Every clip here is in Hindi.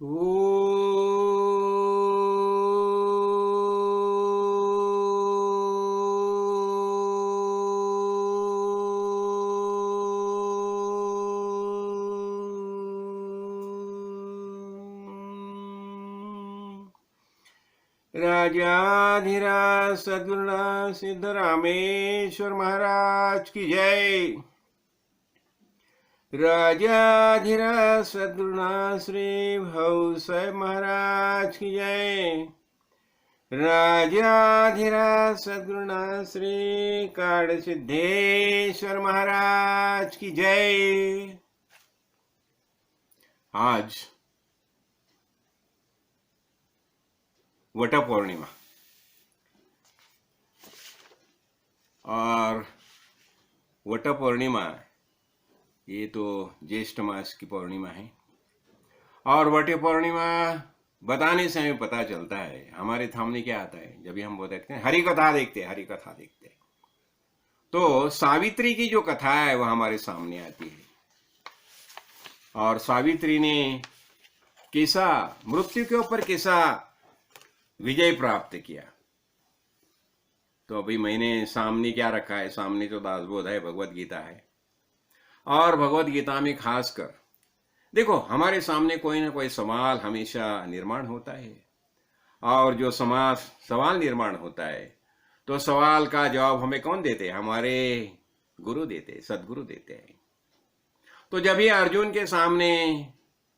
ओ राजाधिराज सद्गुरुनाथ सिद्धरामेश्वर महाराज की जय। राजाधिराज सद्गुरुनाथ श्री भाऊ साहेब महाराज की जय। राजाधिराज सद्गुरुनाथ श्री काड़ सिद्धेश्वर महाराज की जय। आज वट पौर्णिमा और वट पौर्णिमा ये तो ज्येष्ठ मास की पौर्णिमा है। और वट पौर्णिमा बताने से हमें पता चलता है, हमारे सामने क्या आता है जब भी हम वो देखते हैं, हरि कथा देखते हैं तो सावित्री की जो कथा है वह हमारे सामने आती है। और सावित्री ने कैसा मृत्यु के ऊपर कैसा विजय प्राप्त किया। तो अभी मैंने सामने क्या रखा है, सामने तो दासबोध है, भगवत गीता है। और भगवत गीता में खासकर देखो, हमारे सामने कोई ना कोई सवाल हमेशा निर्माण होता है। और जो सवाल निर्माण होता है तो सवाल का जवाब हमें कौन देते हैं? हमारे गुरु देते, सदगुरु देते हैं। तो जब ही अर्जुन के सामने,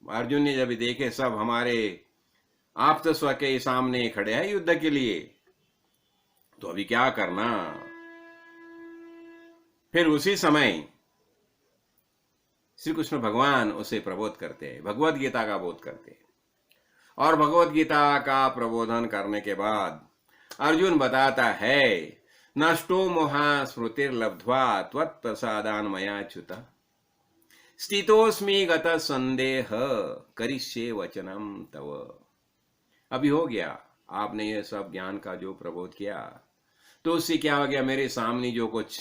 अर्जुन ने जब देखे सब हमारे आप तो स्व के सामने खड़े हैं युद्ध के लिए, तो अभी क्या करना। फिर उसी समय श्री कृष्ण भगवान उसे प्रबोध करते हैं, भगवत गीता का बोध करते हैं। और भगवत गीता का प्रबोधन करने के बाद अर्जुन बताता है, नष्टो मोहा स्मृतिर्लब्ध्वा त्वत्प्रसादान् मया च्युत स्थितोस्मि गतः संदेह करिष्ये वचनम तव। अभी हो गया, आपने ये सब ज्ञान का जो प्रबोध किया तो उससे क्या हो गया, मेरे सामने जो कुछ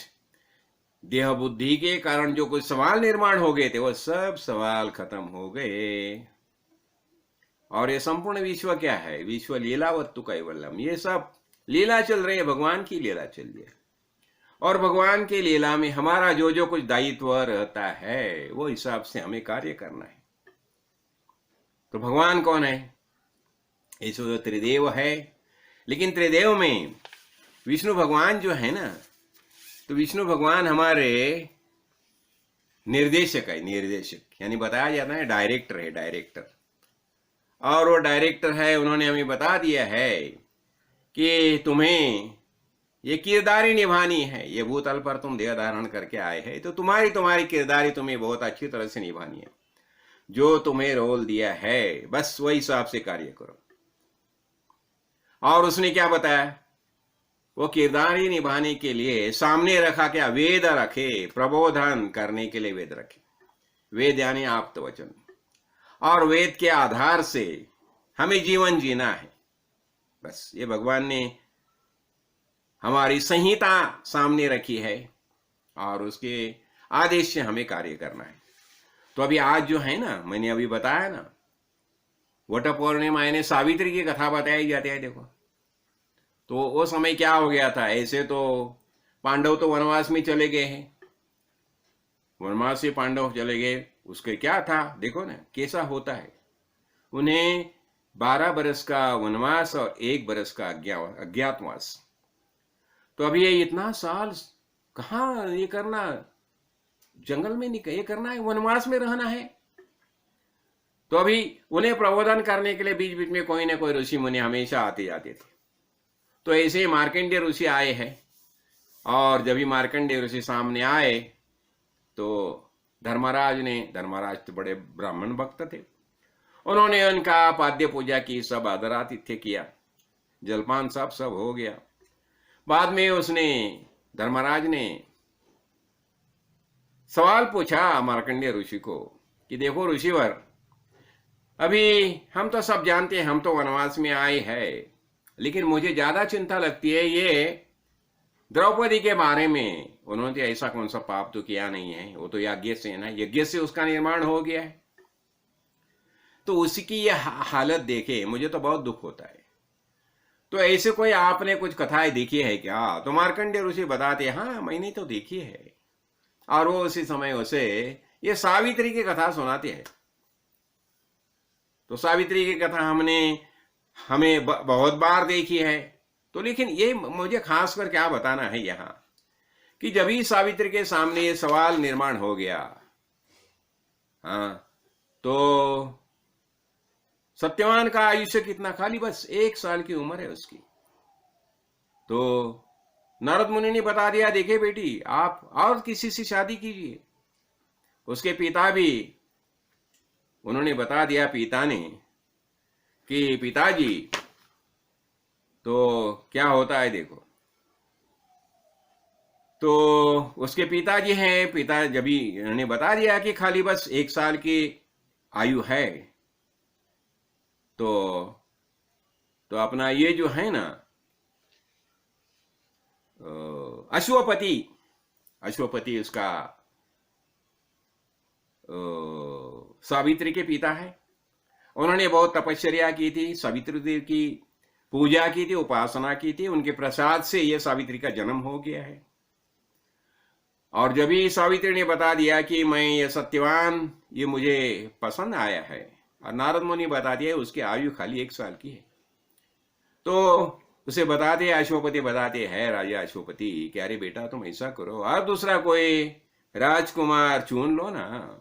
देह बुद्धि के कारण जो कुछ सवाल निर्माण हो गए थे वो सब सवाल खत्म हो गए। और ये संपूर्ण विश्व क्या है? विश्व लीलावत्तु कैवल्यम। ये सब लीला चल रही है, भगवान की लीला चल रही है। और भगवान की लीला में हमारा जो जो कुछ दायित्व रहता है वो हिसाब से हमें कार्य करना है। तो भगवान कौन है? ऐसे तो त्रिदेव है, लेकिन त्रिदेव में विष्णु भगवान जो है ना, तो विष्णु भगवान हमारे निर्देशक है, निर्देशक यानी बताया जाता है डायरेक्टर है, डायरेक्टर। और वो डायरेक्टर है, उन्होंने हमें बता दिया है कि तुम्हें ये किरदारी निभानी है। ये भूतल पर तुम देह धारण करके आए हैं तो तुम्हारी किरदारी तुम्हें बहुत अच्छी तरह से निभानी है। जो तुम्हें रोल दिया है बस वही हिसाब से कार्य करो। और उसने क्या बताया? वो किरदारी निभाने के लिए सामने रखा क्या? वेद रखे, प्रबोधन करने के लिए वेद रखे। वेद यानी आप्त वचन। और वेद के आधार से हमें जीवन जीना है। बस ये भगवान ने हमारी संहिता सामने रखी है और उसके आदेश से हमें कार्य करना है। तो अभी आज जो है ना, मैंने अभी बताया ना, वट पौर्णिमा यानी सावित्री की कथा बताई जाती है। देखो तो वो समय क्या हो गया था। ऐसे तो पांडव तो वनवास में चले गए हैं, वनवास से पांडव चले गए, उसके क्या था देखो ना कैसा होता है। उन्हें 12 बरस का वनवास और 1 बरस का अज्ञातवास। तो अभी ये इतना साल कहाँ ये करना, जंगल में नहीं, ये करना है, वनवास में रहना है। तो अभी उन्हें प्रबोधन करने के लिए बीच बीच में कोई ना कोई ऋषि मुनि हमेशा आते जाते थे। तो ऐसे ही मार्कंडेय ऋषि आए हैं। और जब भी मार्कंडेय ऋषि सामने आए तो धर्मराज तो बड़े ब्राह्मण भक्त थे, उन्होंने उनका पाद्य पूजा की, सब आदरातिथ्य किया, जलपान सब हो गया। बाद में उसने, धर्मराज ने सवाल पूछा मार्कंडेय ऋषि को कि देखो ऋषिवर, अभी हम तो सब जानते हैं, हम तो वनवास में आए हैं, लेकिन मुझे ज्यादा चिंता लगती है ये द्रौपदी के बारे में। उन्होंने ऐसा कौन सा पाप तो किया नहीं है, वो तो यज्ञ से है ना, यज्ञ से उसका निर्माण हो गया है। तो उसकी यह हालत देखे मुझे तो बहुत दुख होता है। तो ऐसे कोई आपने कुछ कथाएं देखी है क्या? तो मार्कंडेय ऋषि बताते हैं, हाँ मैंने तो देखी है। और वो उसी समय उसे ये सावित्री की कथा सुनाते हैं। तो सावित्री की कथा हमें बहुत बार देखी है। तो लेकिन ये मुझे खास कर क्या बताना है यहाँ कि जब ही सावित्री के सामने ये सवाल निर्माण हो गया, हाँ, तो सत्यवान का आयुष्य कितना, खाली बस 1 साल की उम्र है उसकी। तो नारद मुनि ने बता दिया, देखे बेटी आप और किसी से शादी कीजिए। उसके पिता भी, उन्होंने बता दिया पिता ने कि पिताजी, तो क्या होता है देखो। तो उसके पिताजी हैं, पिता जब ही उन्होंने बता दिया कि खाली बस 1 साल की आयु है, तो अपना ये जो है ना अश्वपति उसका सावित्री के पिता है। उन्होंने बहुत तपस्या की थी, सावित्री देव की पूजा की थी, उपासना की थी। उनके प्रसाद से यह सावित्री का जन्म हो गया है। और जब ही सावित्री ने बता दिया कि मैं ये सत्यवान, ये मुझे पसंद आया है, और नारद मुनि बता दिया उसकी आयु खाली 1 साल की है, तो उसे बताते, अश्वपति बताते हैं, राजा अश्वपति कि अरे बेटा तुम ऐसा करो, और दूसरा कोई राजकुमार चुन लो ना।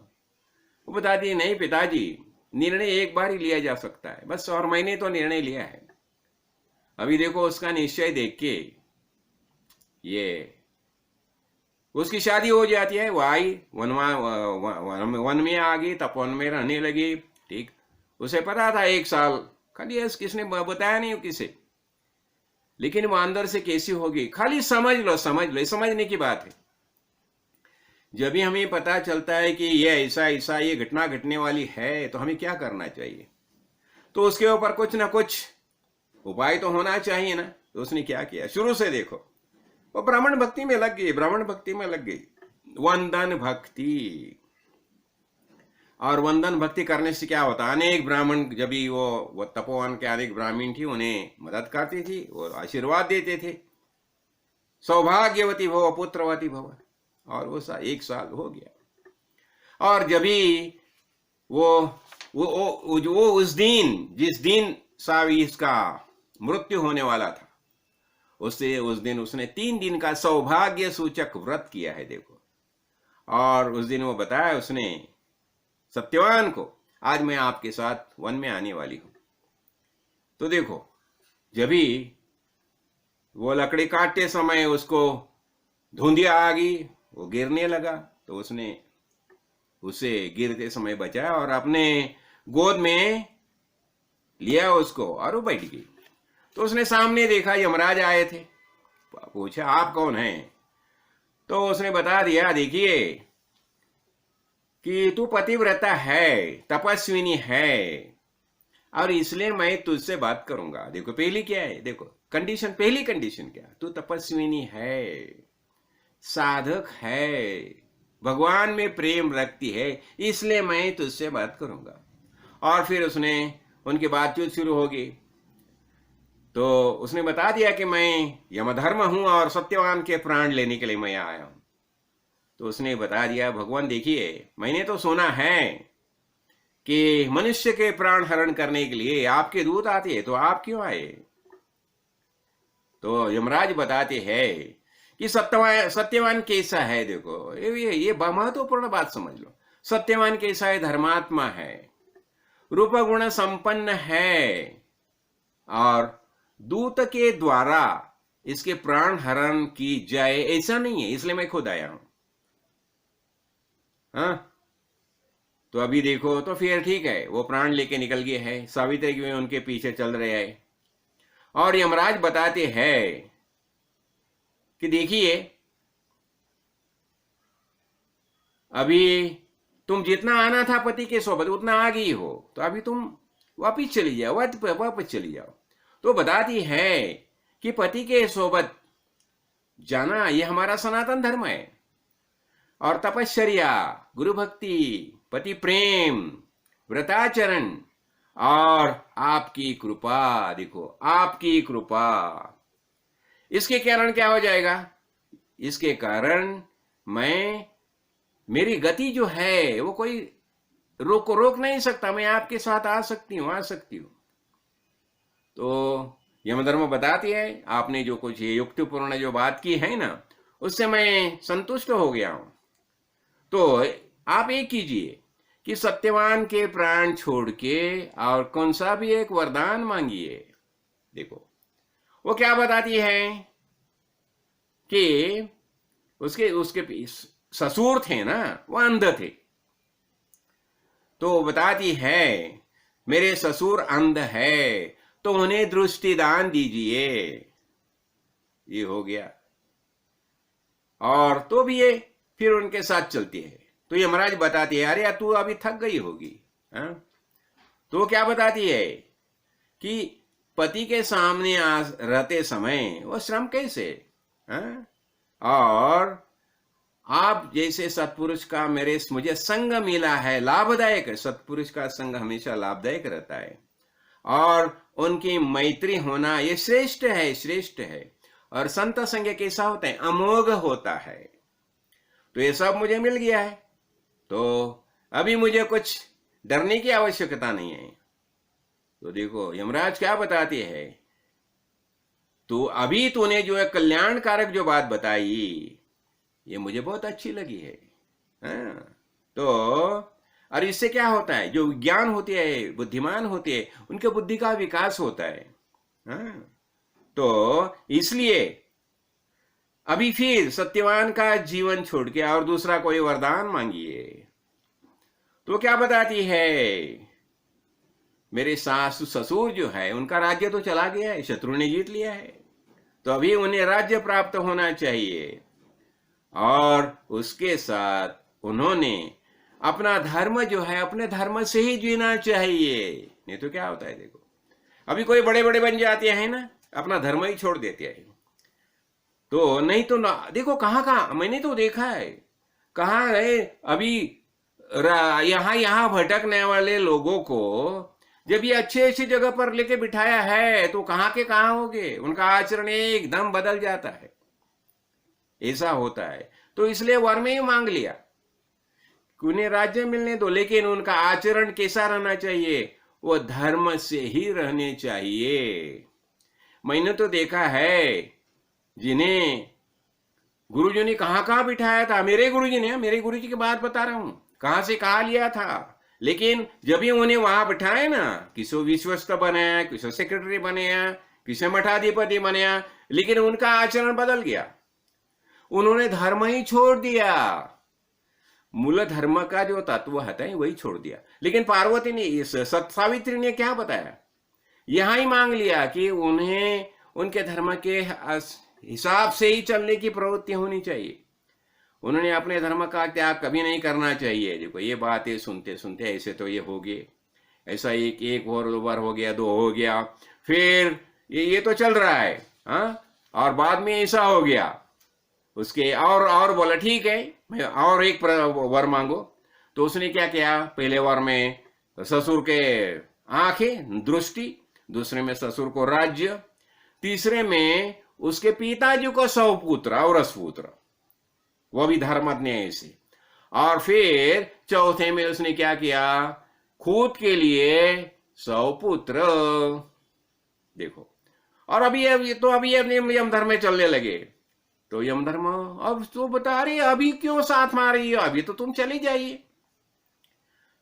वो बताती है, नहीं पिताजी, निर्णय एक बार ही लिया जा सकता है बस, और मैंने तो निर्णय लिया है। अभी देखो उसका निश्चय देख के ये उसकी शादी हो जाती है। वो आई वन में आ गई, तपोवन में रहने लगी। ठीक, उसे पता था 1 साल खाली, किसने बताया नहीं किसे, लेकिन वो अंदर से कैसी होगी खाली समझ लो, समझने की बात है। जब भी हमें पता चलता है कि ये ऐसा ये घटना घटने वाली है, तो हमें क्या करना चाहिए, तो उसके ऊपर कुछ ना कुछ उपाय तो होना चाहिए ना। तो उसने क्या किया, शुरू से देखो वो ब्राह्मण भक्ति में लग गई, वंदन भक्ति। और वंदन भक्ति करने से क्या होता, अनेक ब्राह्मण, जब भी वो तपोवन के अनेक ब्राह्मण थी, उन्हें मदद करती थी, वो आशीर्वाद देते थे, सौभाग्यवती भव पुत्रवती भव। और वो 1 साल हो गया। और जब भी वो उस दिन, जिस दिन सावित्री का मृत्यु होने वाला था, उस दिन उसने 3 दिन का सौभाग्य सूचक व्रत किया है देखो। और उस दिन वो बताया उसने सत्यवान को, आज मैं आपके साथ वन में आने वाली हूं। तो देखो, जब भी वो लकड़ी काटते समय उसको धुंधिया आ गई, वो गिरने लगा, तो उसने उसे गिरते समय बचाया और अपने गोद में लिया उसको, और वो बैठ गई। तो उसने सामने देखा, यमराज आए थे, पूछा आप कौन हैं? तो उसने बता दिया, देखिए कि तू पतिव्रता है, तपस्विनी है, और इसलिए मैं तुझसे बात करूंगा। देखो पहली क्या है, देखो कंडीशन, पहली कंडीशन क्या, तू तपस्विनी है, साधक है, भगवान में प्रेम रखती है, इसलिए मैं तुझसे बात करूंगा। और फिर उसने उनकी बातचीत शुरू होगी। तो उसने बता दिया कि मैं यमधर्म हूं और सत्यवान के प्राण लेने के लिए मैं आया हूं। तो उसने बता दिया, भगवान देखिए, मैंने तो सुना है कि मनुष्य के प्राण हरण करने के लिए आपके दूत आते हैं, तो आप क्यों आए? तो यमराज बताते हैं कि सत्यवान कैसा है। देखो ये महत्वपूर्ण बात समझ लो, सत्यवान कैसा है, धर्मात्मा है, रूप गुण संपन्न है, और दूत के द्वारा इसके प्राण हरण की जाए ऐसा नहीं है, इसलिए मैं खुद आया हूं। हाँ, तो अभी देखो, तो फिर ठीक है, वो प्राण लेके निकल गए हैं, सावित्री भी उनके पीछे चल रहे हैं। और यमराज बताते हैं कि देखिए, अभी तुम जितना आना था पति के सोबत उतना आ गई हो, तो अभी तुम वापिस चली जाओ, वापस चली जाओ। तो बताती है कि पति के सोबत जाना ये हमारा सनातन धर्म है, और तपश्चर्या, गुरु भक्ति, पति प्रेम, व्रताचरण, और आपकी कृपा, देखो आपकी कृपा, इसके कारण क्या हो जाएगा? इसके कारण मैं, मेरी गति जो है वो कोई रोक नहीं सकता, मैं आपके साथ आ सकती हूँ, आ सकती हूँ। तो यमधर्म बताती है आपने जो कुछ ये युक्तिपूर्ण जो बात की है ना, उससे मैं संतुष्ट हो गया हूं। तो आप एक कीजिए कि सत्यवान के प्राण छोड़ के और कौन सा भी एक वरदान मांगिए। देखो वो क्या बताती है कि उसके उसके ससुर थे ना, वो अंध थे, तो बताती है मेरे ससुर अंध है तो उन्हें दृष्टि दान दीजिए। ये हो गया। और तो भी ये फिर उनके साथ चलती है। तो यमराज बताती है अरे तू अभी थक गई होगी। हाँ? तो क्या बताती है कि पति के सामने रहते समय वो श्रम कैसे, हाँ? और आप जैसे सत्पुरुष का मुझे संग मिला है, लाभदायक है। सत्पुरुष का संग हमेशा लाभदायक रहता है और उनकी मैत्री होना ये श्रेष्ठ है, श्रेष्ठ है। और संत संग कैसा होता है? अमोघ होता है। तो ये सब मुझे मिल गया है, तो अभी मुझे कुछ डरने की आवश्यकता नहीं है। तो देखो यमराज क्या बताते हैं, तो अभी तूने जो है कल्याणकारक जो बात बताई ये मुझे बहुत अच्छी लगी है। हाँ? तो और इससे क्या होता है, जो विज्ञान होते हैं, बुद्धिमान होते हैं, उनके बुद्धि का विकास होता है। हाँ? तो इसलिए अभी फिर सत्यवान का जीवन छोड़ के और दूसरा कोई वरदान मांगिए। तो क्या बताती है, मेरे सासु ससुर जो है उनका राज्य तो चला गया है, शत्रु ने जीत लिया है, तो अभी उन्हें राज्य प्राप्त होना चाहिए। और उसके साथ उन्होंने अपना धर्म जो है अपने धर्म से ही जीना चाहिए। नहीं तो क्या होता है, देखो अभी कोई बड़े बड़े बन जाते हैं ना, अपना धर्म ही छोड़ देते हैं। तो नहीं तो ना, देखो कहाँ कहाँ मैंने तो देखा है, कहाँ रहे अभी यहाँ यहाँ भटकने वाले लोगों को जब ये अच्छी अच्छी जगह पर लेके बिठाया है तो कहाँ के कहाँ हो गए, उनका आचरण एकदम बदल जाता है। ऐसा होता है। तो इसलिए वर में ही मांग लिया, उन्हें राज्य मिलने दो, लेकिन उनका आचरण कैसा रहना चाहिए, वो धर्म से ही रहने चाहिए। मैंने तो देखा है जिन्हें गुरुजी ने कहां कहां बिठाया था, मेरे गुरुजी ने, मेरे गुरुजी की बात बता रहा हूं, कहां से कहा लिया था, लेकिन जब भी उन्हें वहां बिठाए ना, किसी विश्वस्त बनाया, किसी सेक्रेटरी बनाया, किसी मठाधिपति बनाया, लेकिन उनका आचरण बदल गया। उन्होंने धर्म ही छोड़ दिया, मूल धर्म का जो तत्व होता है वही छोड़ दिया। लेकिन पार्वती ने, इस सत सावित्री ने क्या बताया, यहां ही मांग लिया कि उन्हें उनके धर्म के हिसाब से ही चलने की प्रवृत्ति होनी चाहिए। उन्होंने अपने धर्म का त्याग कभी नहीं करना चाहिए। देखो ये बातें सुनते सुनते ऐसे तो ये हो गए, ऐसा एक और दो बार हो गया, दो हो गया, फिर ये तो चल रहा है। हाँ, और बाद में ऐसा हो गया, उसके और बोला ठीक है मैं और एक वर मांगो। तो उसने क्या किया, पहले वर में ससुर के आंखें दृष्टि, दूसरे में ससुर को राज्य, तीसरे में उसके पिताजी को 100 पुत्र और पुत्र, वो भी धर्मज्ञ से, और फिर चौथे में उसने क्या किया, खुद के लिए 100 पुत्र। देखो, और अभी यमधर्म में चलने लगे। तो यमधर्म अब तो बता रही है अभी क्यों साथ में आ रही हो, अभी तो तुम चली जाइए।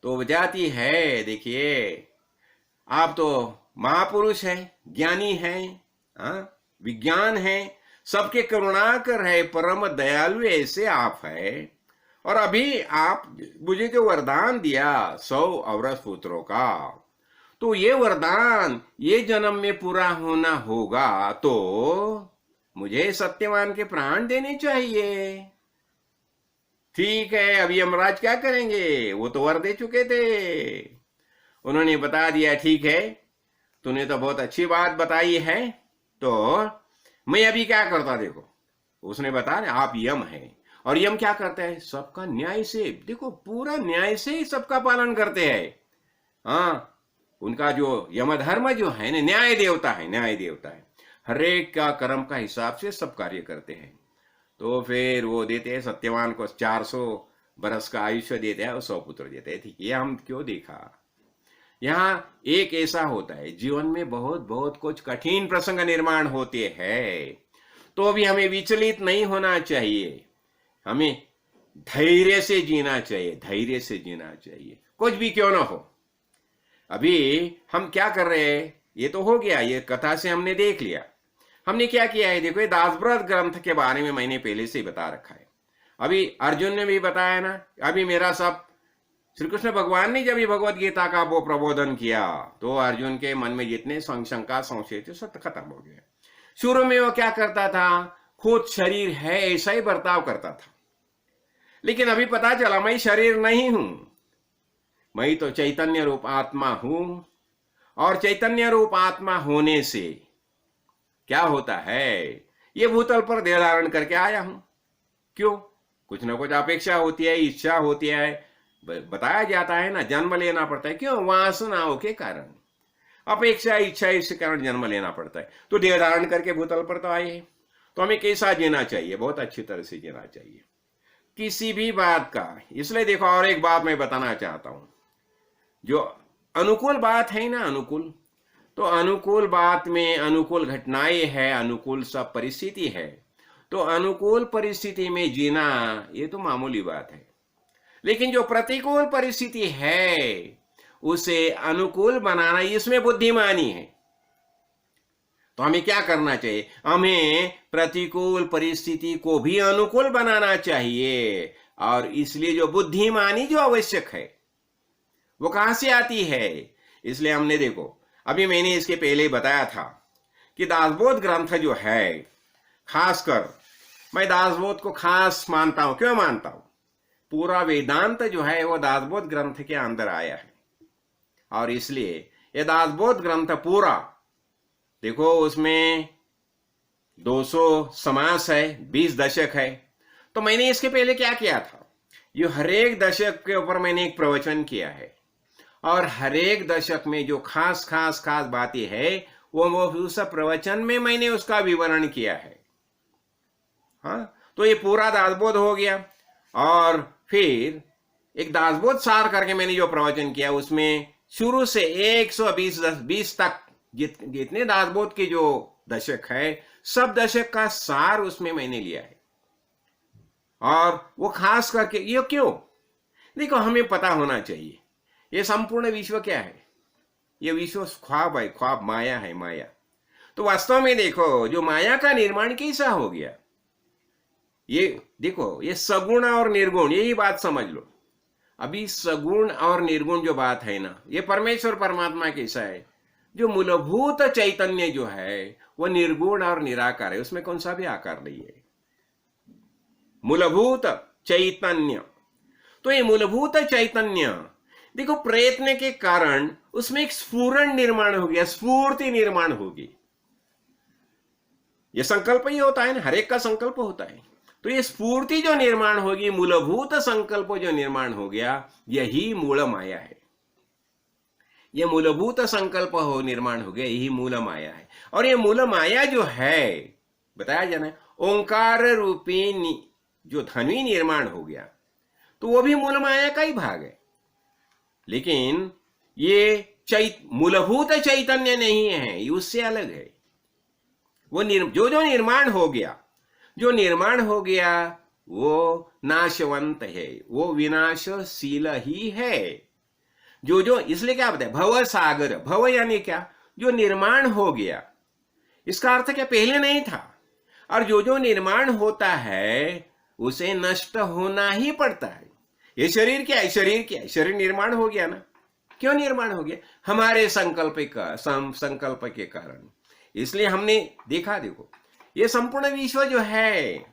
तो जाती है, देखिए आप तो महापुरुष है, ज्ञानी है, विज्ञान है, सबके करुणाकर है, परम दयालु ऐसे आप है, और अभी आप मुझे जो वरदान दिया 100 औरस पुत्रों का, तो ये वरदान ये जन्म में पूरा होना होगा तो मुझे सत्यवान के प्राण देने चाहिए। ठीक है, अभी यमराज क्या करेंगे, वो तो वर दे चुके थे, उन्होंने बता दिया ठीक है तूने तो बहुत अच्छी बात बताई है, तो मैं अभी क्या करता, देखो उसने बताया आप यम है, और यम क्या करता है, सबका न्याय से, देखो पूरा न्याय से ही सबका पालन करते हैं। हाँ, उनका जो यमधर्म जो है ना, न्याय देवता है, न्याय देवता है, हर एक का कर्म का हिसाब से सब कार्य करते हैं। तो फिर वो देते हैं सत्यवान को 400 बरस का आयुष्य देते हैं और 100 पुत्र देते हैं। ठीक, ये हम क्यों देखा? यहाँ एक ऐसा होता है, जीवन में बहुत बहुत कुछ कठिन प्रसंग निर्माण होते हैं, तो भी हमें विचलित नहीं होना चाहिए, हमें धैर्य से जीना चाहिए, धैर्य से जीना चाहिए, कुछ भी क्यों ना हो। अभी हम क्या कर रहे हैं, ये तो हो गया, ये कथा से हमने देख लिया। हमने क्या किया है, देखो ये दासव्रत ग्रंथ के बारे में मैंने पहले से ही बता रखा है। अभी अर्जुन ने भी बताया ना, अभी मेरा सब श्री कृष्ण भगवान ने जब ये भगवत गीता का वो प्रबोधन किया तो अर्जुन के मन में जितने शंका संशय थे सब खत्म हो गए। शुरू में वो क्या करता था, खुद शरीर है ऐसा ही बर्ताव करता था, लेकिन अभी पता चला मैं शरीर नहीं हूं, मैं तो चैतन्य रूप आत्मा हूं, और चैतन्य रूप आत्मा होने से क्या होता है, ये भूतल पर देह धारण करके आया हूं। क्यों? कुछ ना कुछ अपेक्षा होती है, इच्छा होती है, बताया जाता है ना, जन्म लेना पड़ता है। क्यों? वासनाओं के कारण, अपेक्षा इच्छा, इसके कारण जन्म लेना पड़ता है। तो देह धारण करके भूतल पर तो आए हैं, तो हमें कैसा जीना चाहिए? बहुत अच्छी तरह से जीना चाहिए किसी भी बात का। इसलिए देखो, और एक बात मैं बताना चाहता हूं, जो अनुकूल बात है ना, अनुकूल, तो अनुकूल बात में अनुकूल घटनाएं है, अनुकूल सब परिस्थिति है, तो अनुकूल परिस्थिति में जीना ये तो मामूली बात है। लेकिन जो प्रतिकूल परिस्थिति है उसे अनुकूल बनाना, इसमें बुद्धिमानी है। तो हमें क्या करना चाहिए? हमें प्रतिकूल परिस्थिति को भी अनुकूल बनाना चाहिए। और इसलिए जो बुद्धिमानी जो आवश्यक है वो कहां से आती है? इसलिए हमने देखो, अभी मैंने इसके पहले बताया था कि दासबोध ग्रंथ जो है, खासकर मैं दासबोध को खास मानता हूं। क्यों मानता हूं? पूरा वेदांत जो है वो दासबोध ग्रंथ के अंदर आया है, और इसलिए ये दासबोध ग्रंथ पूरा देखो, उसमें 200 समास है, 20 दशक है। तो मैंने इसके पहले क्या किया था, ये हर एक दशक के ऊपर मैंने एक प्रवचन किया है, और हर एक दशक में जो खास खास खास बातें है वो उस प्रवचन में मैंने उसका विवरण किया है। हाँ, तो ये पूरा दासबोध हो गया। और फिर एक दासबोध सार करके मैंने जो प्रवचन किया, उसमें शुरू से 120 तक जितने दासबोध के जो दशक है, सब दशक का सार उसमें मैंने लिया है। और वो खास करके ये क्यों? देखो, हमें पता होना चाहिए ये संपूर्ण विश्व क्या है। ये विश्व ख्वाब है, ख्वाब, माया है, माया। तो वास्तव में देखो, जो माया का निर्माण कैसा हो गया, ये देखो, ये सगुण और निर्गुण, यही बात समझ लो। अभी सगुण और निर्गुण जो बात है ना, ये परमेश्वर परमात्मा कैसा है, जो मूलभूत चैतन्य जो है वो निर्गुण और निराकार है, उसमें कौन सा भी आकार नहीं है। मूलभूत चैतन्य, तो ये मूलभूत चैतन्य देखो, प्रयत्न के कारण उसमें एक स्फुरण निर्माण हो गया, स्फूर्ति निर्माण होगी। ये संकल्प ही होता है ना, हर एक का संकल्प होता है। तो ये स्फूर्ति जो निर्माण होगी, मूलभूत संकल्प जो निर्माण हो गया, यही मूल माया है। ये मूलभूत संकल्प हो निर्माण हो गया, यही मूल माया है। और ये मूल माया जो है, बताया जाना, ओंकार रूपी जो धन्वी निर्माण हो गया, तो वो भी मूल माया का ही भाग है। लेकिन ये मूलभूत चैतन्य नहीं है, उससे अलग है। वो जो निर्माण हो गया, जो निर्माण हो गया वो नाशवंत है, वो विनाशशील ही है। जो इसलिए क्या बताया, भव सागर, भव यानी क्या, जो निर्माण हो गया, इसका अर्थ क्या, पहले नहीं था। और जो निर्माण होता है उसे नष्ट होना ही पड़ता है। ये शरीर क्या है, शरीर क्या है, शरीर निर्माण हो गया ना। क्यों निर्माण हो गया? हमारे संकल्प के कारण। इसलिए हमने देखा, देखो, ये संपूर्ण विश्व जो है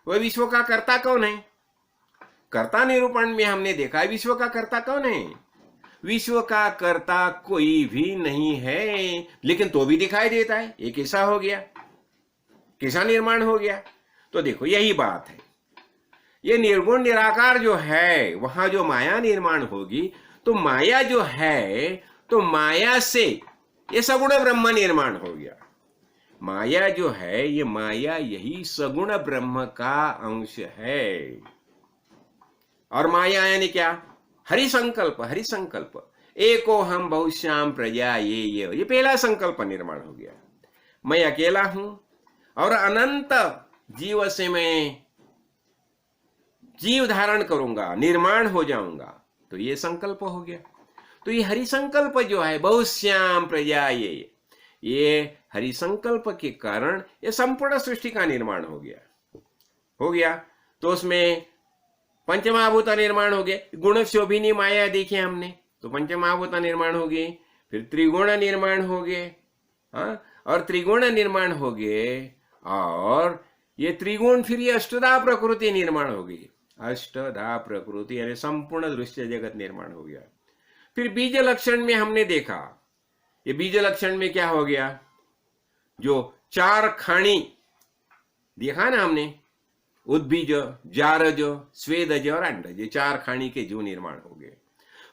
वह विश्व का कर्ता कौन है? कर्ता निरूपण में हमने देखा है, विश्व का कर्ता कौन है? विश्व का कर्ता कोई भी नहीं है, लेकिन तो भी दिखाई देता है। ये कैसा हो गया, कैसा निर्माण हो गया? तो देखो, यही बात है। ये निर्गुण निराकार जो है, वहां जो माया निर्माण होगी, तो माया जो है तो माया से ये सगुण ब्रह्म निर्माण हो गया। माया जो है, ये माया यही सगुण ब्रह्म का अंश है। और माया यानी क्या? हरि संकल्प। हरि संकल्प एको हम बहुश्याम प्रजा, ये पहला संकल्प निर्माण हो गया। मैं अकेला हूं और अनंत जीव से मैं जीव धारण करूंगा, निर्माण हो जाऊंगा, तो ये संकल्प हो गया। तो ये हरि संकल्प जो है, बहुश्याम प्रजा, ये हरि संकल्प के कारण ये संपूर्ण सृष्टि का निर्माण हो गया। तो उसमें पंचमहाभूत निर्माण हो गए। गुण शोभिनी माया देखी हमने, तो पंचमहाभूत निर्माण हो गए। फिर त्रिगुण निर्माण हो गए। हाँ, और त्रिगुण निर्माण हो गए, और ये त्रिगुण फिर ये अष्टधा प्रकृति निर्माण हो गई। अष्टधा प्रकृति यानी संपूर्ण दृश्य जगत निर्माण हो गया। फिर बीज लक्षण में हमने देखा, ये बीज लक्षण में क्या हो गया? जो चार खानी देखा ना हमने, उद्बीज, जारज, स्वेदज और अंडज, ये चार खानी के जीव निर्माण हो गए।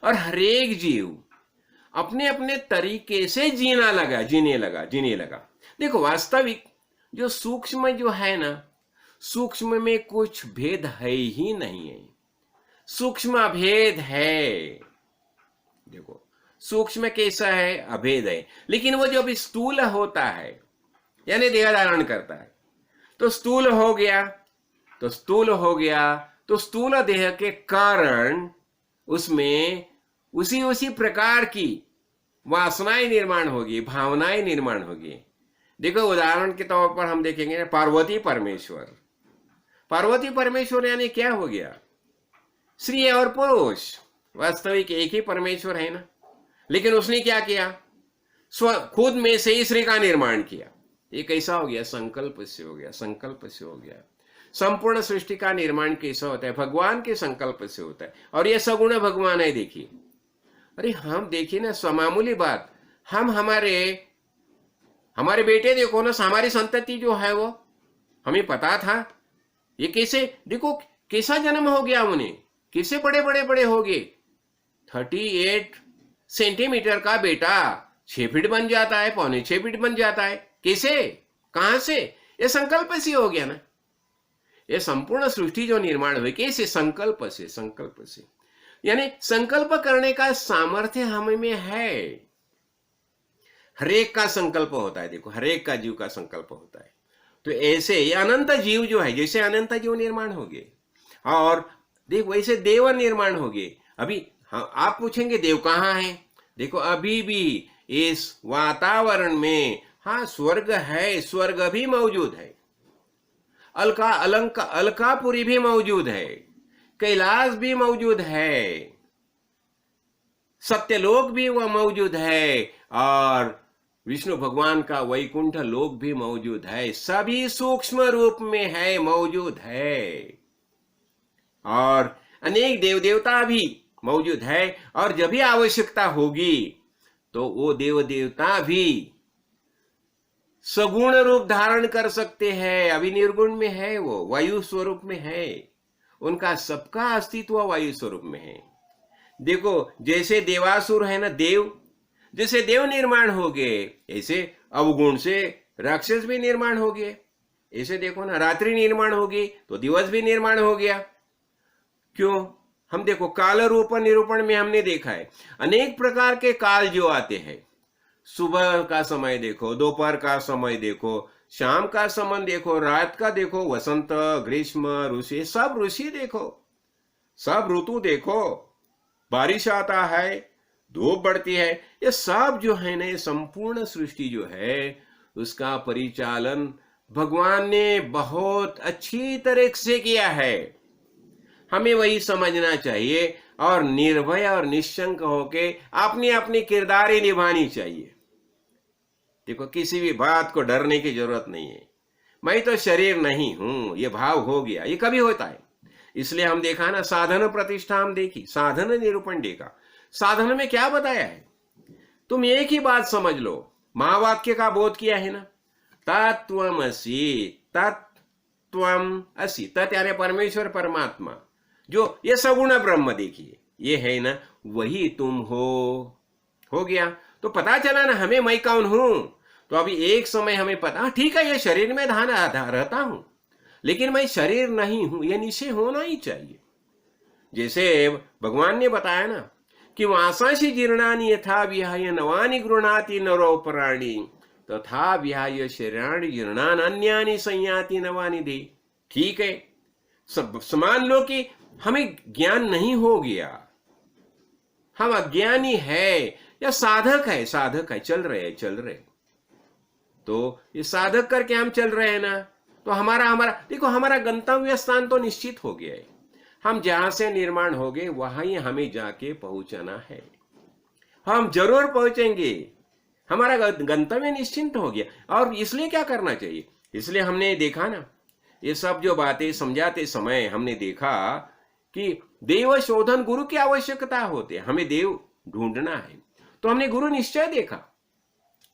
और हरेक जीव अपने अपने तरीके से जीने लगा। देखो, वास्तविक जो सूक्ष्म जो है ना, सूक्ष्म में कुछ भेद है ही नहीं है। सूक्ष्म अभेद है। देखो, सूक्ष्म कैसा है? अभेद है। लेकिन वो जब स्थूल होता है, यानी देह धारण करता है, तो स्थूल हो गया। तो स्थूल देह के कारण उसमें उसी प्रकार की वासनाएं निर्माण होगी, भावनाएं निर्माण होगी। देखो, उदाहरण के तौर पर हम देखेंगे पार्वती परमेश्वर यानी क्या हो गया? स्त्री और पुरुष। वास्तविक एक ही परमेश्वर है ना, लेकिन उसने क्या किया? खुद में से ही स्त्री का निर्माण किया। ये कैसा हो गया? संकल्प से हो गया। संपूर्ण सृष्टि का निर्माण कैसा होता है? भगवान के संकल्प से होता है। और ये सगुण भगवान है। देखिए, अरे हम देखिए ना, समामूली बात, हम हमारे बेटे देखो ना, हमारी संतति जो है वो हमें पता था। ये कैसे, देखो कैसा जन्म हो गया उन्हें, कैसे बड़े हो गए। 38 सेंटीमीटर का बेटा 6 फीट बन जाता है, पौने 6 फीट बन जाता है। कैसे, कहां से? ये संकल्प से हो गया ना। ये संपूर्ण सृष्टि जो निर्माण हुई, कैसे? संकल्प से। यानी संकल्प करने का सामर्थ्य हम में है। हरेक का संकल्प होता है। देखो, हरेक का जीव का संकल्प होता है। तो ऐसे ये अनंत जीव जो है, जैसे अनंत जीव निर्माण हो गए, और देखो वैसे देव निर्माण हो गए। अभी आप पूछेंगे देव कहाँ है? देखो, अभी भी इस वातावरण में, हाँ, स्वर्ग है, स्वर्ग भी मौजूद है। अलकापुरी भी मौजूद है, कैलाश भी मौजूद है, सत्यलोक भी वह मौजूद है, और विष्णु भगवान का वैकुंठ लोक भी मौजूद है। सभी सूक्ष्म रूप में है, मौजूद है। और अनेक देव देवता भी मौजूद है। और जब भी आवश्यकता होगी तो वो देव देवता भी सगुण रूप धारण कर सकते हैं। अभी निर्गुण में है, वो वायु स्वरूप में है। उनका सबका अस्तित्व वायु स्वरूप में है। देखो, जैसे देवासुर है ना, जैसे देव निर्माण हो गए, ऐसे अवगुण से राक्षस भी निर्माण हो गए। ऐसे देखो ना, रात्रि निर्माण होगी तो दिवस भी निर्माण हो गया। क्यों? हम देखो, काल रूप निरूपण में हमने देखा है अनेक प्रकार के काल जो आते हैं। सुबह का समय देखो, दोपहर का समय देखो, शाम का समय देखो, रात का देखो, वसंत, ग्रीष्म, ऋषि, सब ऋषि देखो, सब ऋतु देखो, बारिश आता है, धूप बढ़ती है। ये सब जो है ना, ये संपूर्ण सृष्टि जो है, उसका परिचालन भगवान ने बहुत अच्छी तरह से किया है। हमें वही समझना चाहिए और निर्भय और निश्चंक होके अपनी अपनी किरदारी निभानी चाहिए। देखो, किसी भी बात को डरने की जरूरत नहीं है। मैं तो शरीर नहीं हूं, ये भाव हो गया, ये कभी होता है। इसलिए हम देखा ना, साधन प्रतिष्ठा हम देखी, साधन निरूपण देखा। साधन में क्या बताया है? तुम एक ही बात समझ लो, महावाक्य का बोध किया है ना, तत्त्वमसि, तत्त्वम असि, तत् यानी परमेश्वर परमात्मा, जो ये सगुण ब्रह्म देखिए, ये है ना, वही तुम हो हो गया। तो पता चला ना हमें मैं कौन हूं। तो अभी एक समय हमें पता, ठीक है ये शरीर में रहता हूं, लेकिन मैं शरीर नहीं हूं, ये निश्चय होना ही चाहिए। जैसे भगवान ने बताया ना कि वासांसि जीर्णानि यथा विहाय नवानि गृह्णाति नरो प्राणी तथा विहाय शरीराणि जीर्णानि अन्यानि संयाति नवानि दे। ठीक है, सब मान लो कि हमें ज्ञान नहीं हो गया, हम अज्ञानी है या साधक है, चल रहे। तो ये साधक करके हम चल रहे हैं ना, तो हमारा देखो हमारा गंतव्य स्थान तो निश्चित हो गया है। हम जहां से निर्माण हो गए वहां ही हमें जाके पहुंचना है, हम जरूर पहुंचेंगे। हमारा गंतव्य निश्चिंत हो गया। और इसलिए क्या करना चाहिए, इसलिए हमने देखा ना ये सब जो बातें समझाते समय हमने देखा कि देव शोधन गुरु की आवश्यकता होती है, हमें देव ढूंढना है। तो हमने गुरु निश्चय देखा,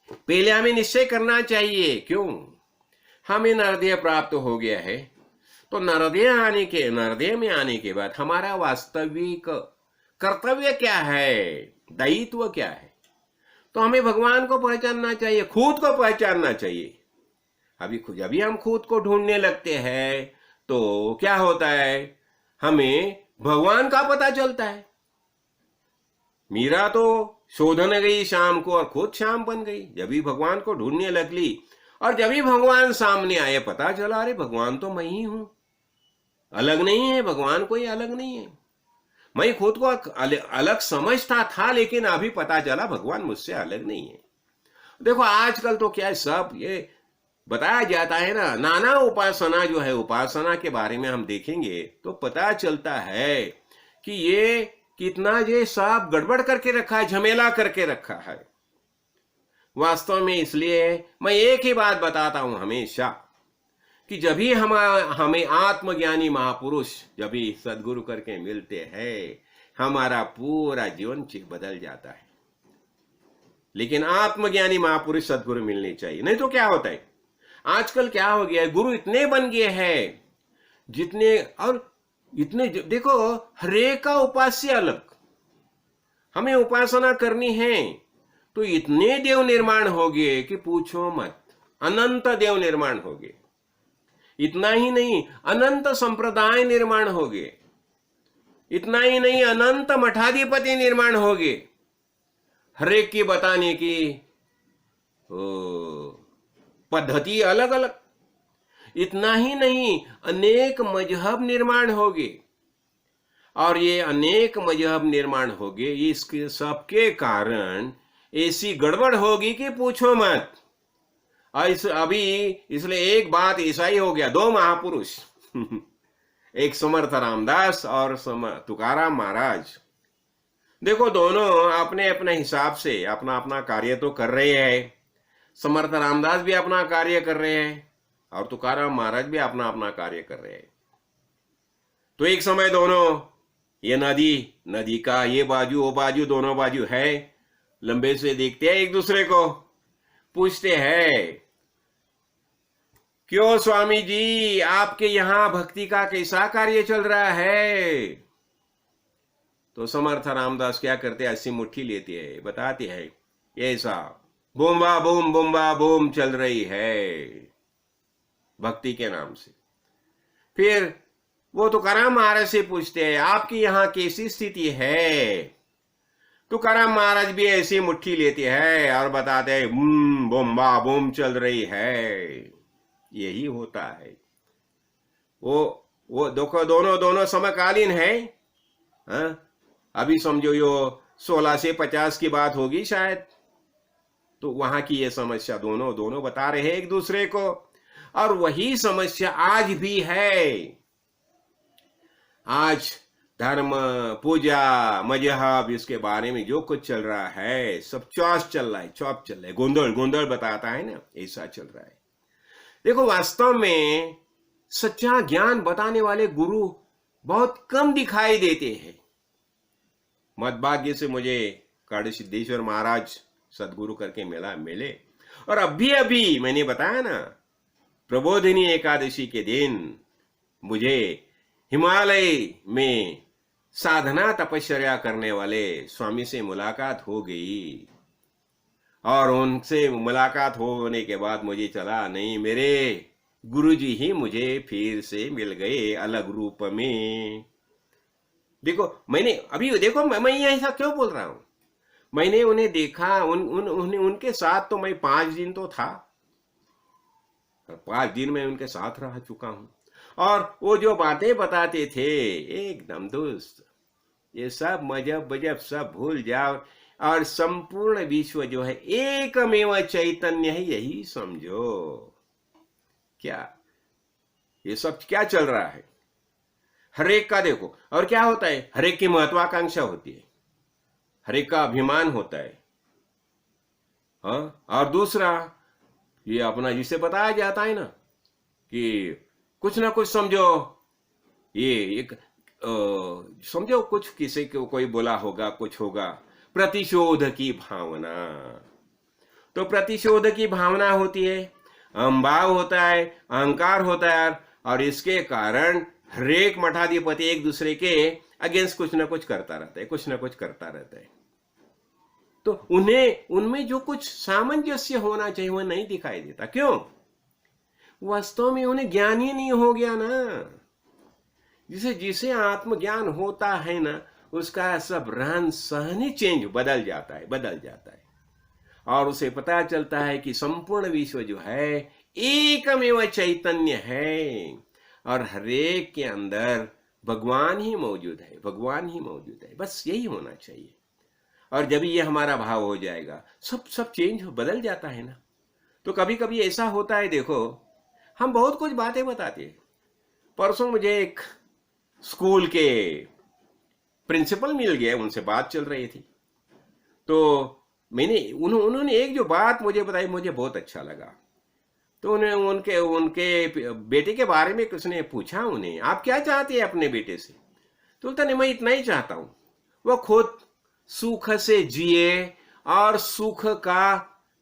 पहले हमें निश्चय करना चाहिए। क्यों, हमें नरदेह प्राप्त हो गया है, तो नरदेह में आने के बाद हमारा वास्तविक कर्तव्य क्या है, दायित्व क्या है। तो हमें भगवान को पहचानना चाहिए, खुद को पहचानना चाहिए। जब हम खुद को ढूंढने लगते हैं तो क्या होता है, हमें भगवान का पता चलता है। मीरा तो शोधन गई शाम को और खुद शाम बन गई, जब भी भगवान को ढूंढने लगली। और जब भी भगवान सामने आए पता चला अरे भगवान तो मैं ही हूं, अलग नहीं है, भगवान कोई अलग नहीं है। मैं खुद को अलग समझता था, लेकिन अभी पता चला भगवान मुझसे अलग नहीं है। देखो आजकल तो क्या है, सब ये बताया जाता है ना, नाना उपासना जो है, उपासना के बारे में हम देखेंगे तो पता चलता है कि ये कितना ये सब गड़बड़ करके रखा है, झमेला करके रखा है वास्तव में। इसलिए मैं एक ही बात बताता हूं हमेशा कि जब भी हमें आत्मज्ञानी महापुरुष जब भी सदगुरु करके मिलते हैं, हमारा पूरा जीवन बदल जाता है। लेकिन आत्मज्ञानी महापुरुष सदगुरु मिलने चाहिए, नहीं तो क्या होता है, आजकल क्या हो गया है, गुरु इतने बन गए हैं जितने, और इतने देखो हरेक का उपास्य अलग। हमें उपासना करनी है तो इतने देव निर्माण हो गए कि पूछो मत, अनंत देव निर्माण हो गए। इतना ही नहीं, अनंत संप्रदाय निर्माण हो गए। इतना ही नहीं, अनंत मठाधिपति निर्माण हो गए, हरेक की बताने की पद्धति अलग अलग। इतना ही नहीं, अनेक मजहब निर्माण हो गए। और ये अनेक मजहब निर्माण हो गए, इसके सबके कारण ऐसी गड़बड़ होगी कि पूछो मत। अभी इसलिए एक बात ऐसा ही हो गया, दो महापुरुष एक समर्थ रामदास और तुकाराम महाराज। देखो दोनों अपने अपने हिसाब से अपना अपना कार्य तो कर रहे हैं। समर्थ रामदास भी अपना कार्य कर रहे हैं और तुकाराम महाराज भी अपना अपना कार्य कर रहे हैं। तो एक समय दोनों, ये नदी का ये बाजू वो बाजू, दोनों बाजू है, लंबे से देखते हैं एक दूसरे को, पूछते हैं क्यों स्वामी जी आपके यहां भक्ति का कैसा कार्य चल रहा है। तो समर्थ रामदास क्या करते हैं, ऐसी मुट्ठी लेते हैं, बताते हैं ऐसा बुम्बा बूम चल रही है भक्ति के नाम से। फिर वो तुकाराम महाराज से पूछते हैं आपकी यहां कैसी स्थिति है। तुकाराम महाराज भी ऐसी मुट्ठी लेते हैं और बताते हैं बुम्बा बूम चल रही है। यही होता है। वो देखो दोनों समकालीन है। अभी समझो यो 16 से 50 की बात होगी शायद, तो वहां की ये समस्या दोनों बता रहे हैं एक दूसरे को। और वही समस्या आज भी है। आज धर्म, पूजा, मजहब, इसके बारे में जो कुछ चल रहा है सब चौप चल रहा है, गोंधल बताता है ना, ऐसा चल रहा है। देखो वास्तव में सच्चा ज्ञान बताने वाले गुरु बहुत कम दिखाई देते हैं। मदभाग्य से मुझे काड़ी सिद्धेश्वर महाराज सदगुरु करके मिले। और अभी मैंने बताया ना, प्रबोधिनी एकादशी के दिन मुझे हिमालय में साधना तपश्चर्या करने वाले स्वामी से मुलाकात हो गई, और उनसे मुलाकात होने के बाद मुझे चला नहीं, मेरे गुरुजी ही मुझे फिर से मिल गए अलग रूप में। देखो मैंने अभी देखो मैं ये ऐसा क्यों बोल रहा हूं, मैंने उन्हें देखा, उनके साथ तो मैं 5 दिन तो था, 5 दिन में उनके साथ रह चुका हूं, और वो जो बातें बताते थे एकदम दोस्त, ये सब मजहब बजब सब भूल जाओ, और संपूर्ण विश्व जो है एकमेव चैतन्य है, यही समझो। क्या ये सब क्या चल रहा है, हरेक का देखो, और क्या होता है, हरेक की महत्वाकांक्षा होती है, हरेक का अभिमान होता है। हाँ, और दूसरा ये अपना जिसे बताया जाता है ना कि कुछ ना कुछ समझो, ये एक समझो कुछ किसी को कोई बोला होगा, कुछ होगा, प्रतिशोध की भावना। तो प्रतिशोध की भावना होती है, अहंभाव होता है, अहंकार होता है, और इसके कारण हरेक मठाधिपति एक दूसरे के अगेंस्ट कुछ ना कुछ करता रहता है, कुछ ना कुछ करता रहता है। तो उन्हें उनमें जो कुछ सामंजस्य होना चाहिए वह नहीं दिखाई देता। क्यों? वास्तव में उन्हें ज्ञान ही नहीं हो गया ना। जिसे जिसे आत्मज्ञान होता है ना, उसका सब रहन सहन ही चेंज बदल जाता है, बदल जाता है, और उसे पता चलता है कि संपूर्ण विश्व जो है एकमेव चैतन्य है, और हरेक के अंदर भगवान ही मौजूद है, भगवान ही मौजूद है, बस यही होना चाहिए। और जब ये हमारा भाव हो जाएगा, सब चेंज बदल जाता है ना। तो कभी कभी ऐसा होता है, देखो हम बहुत कुछ बातें बताते हैं। परसों मुझे एक स्कूल के प्रिंसिपल मिल गए, उनसे बात चल रही थी, तो मैंने उन्होंने एक जो बात मुझे बताई, मुझे बहुत अच्छा लगा। तो उन्हें उनके बेटे के बारे में उसने पूछा, उन्हें आप क्या चाहते हैं अपने बेटे से? तो बोलता नहीं, मैं इतना ही चाहता हूं, वो खुद सुख से जिए और सुख का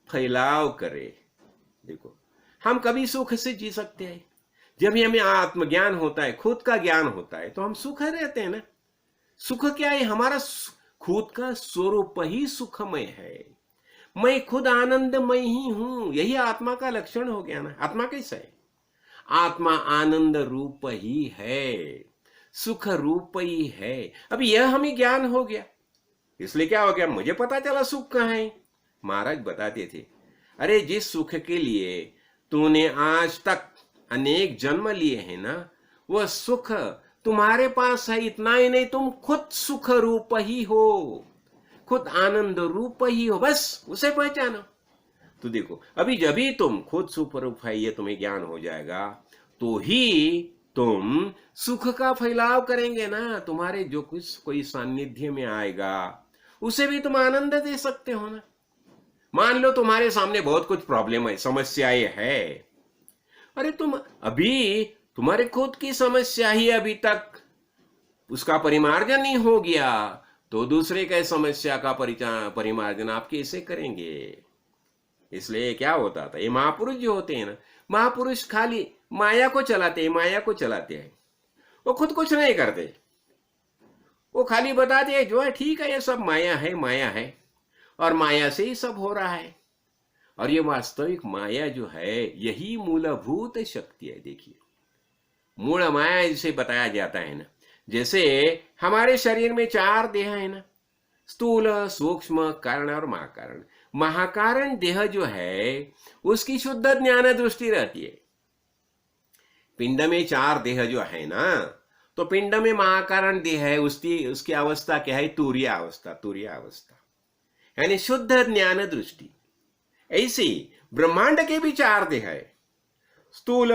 फैलाव करे। देखो हम कभी सुख से जी सकते हैं जब भी हमें आत्मज्ञान होता है, खुद का ज्ञान होता है, तो हम सुख रहते हैं ना। सुख क्या है? हमारा खुद का स्वरूप ही सुखमय है, मैं खुद आनंदमय ही हूं, यही आत्मा का लक्षण हो गया ना। आत्मा कैसा है? आत्मा आनंद रूप ही है, सुख रूप ही है। अब यह हमें ज्ञान हो गया, इसलिए क्या हो गया, मुझे पता चला सुख कहाँ है। महाराज बताते थे, अरे जिस सुख के लिए तूने आज तक अनेक जन्म लिए हैं ना, वह सुख तुम्हारे पास है। इतना ही नहीं, तुम खुद सुख रूप ही हो, खुद आनंद रूप ही हो, बस उसे पहचानो। तो देखो अभी जब भी तुम खुद सुख रूप है, ये तुम्हें ज्ञान हो जाएगा, तो ही तुम सुख का फैलाव करेंगे ना। तुम्हारे जो कुछ कोई सानिध्य में आएगा, उसे भी तुम आनंद दे सकते हो ना। मान लो तुम्हारे सामने बहुत कुछ प्रॉब्लम है, समस्याएं है, अरे तुम अभी तुम्हारे खुद की समस्या ही अभी तक उसका परिमार्जन नहीं हो गया, तो दूसरे के समस्या का परिमार्जन आप कैसे करेंगे? इसलिए क्या होता था, ये महापुरुष जो होते हैं ना, महापुरुष खाली माया को चलाते हैं, माया को चलाते हैं, वो खुद कुछ नहीं करते। वो खाली बताते हैं जो है ठीक है, ये सब माया है, माया है, और माया से ही सब हो रहा है। और ये वास्तविक माया जो है, यही मूलभूत शक्ति है। देखिए मूल माया जिसे बताया जाता है ना, जैसे हमारे शरीर में 4 देह है ना, स्थूल, सूक्ष्म, कारण और महाकारण। महाकारण देह जो है उसकी शुद्ध ज्ञान दृष्टि रहती है। पिंड में 4 देह जो है ना, तो पिंड में महाकारण देह है, उसकी अवस्था क्या है? तुरीय अवस्था, तुरीय अवस्था यानी शुद्ध ज्ञान दृष्टि। ऐसे ब्रह्मांड के भी 4 देह है। स्थूल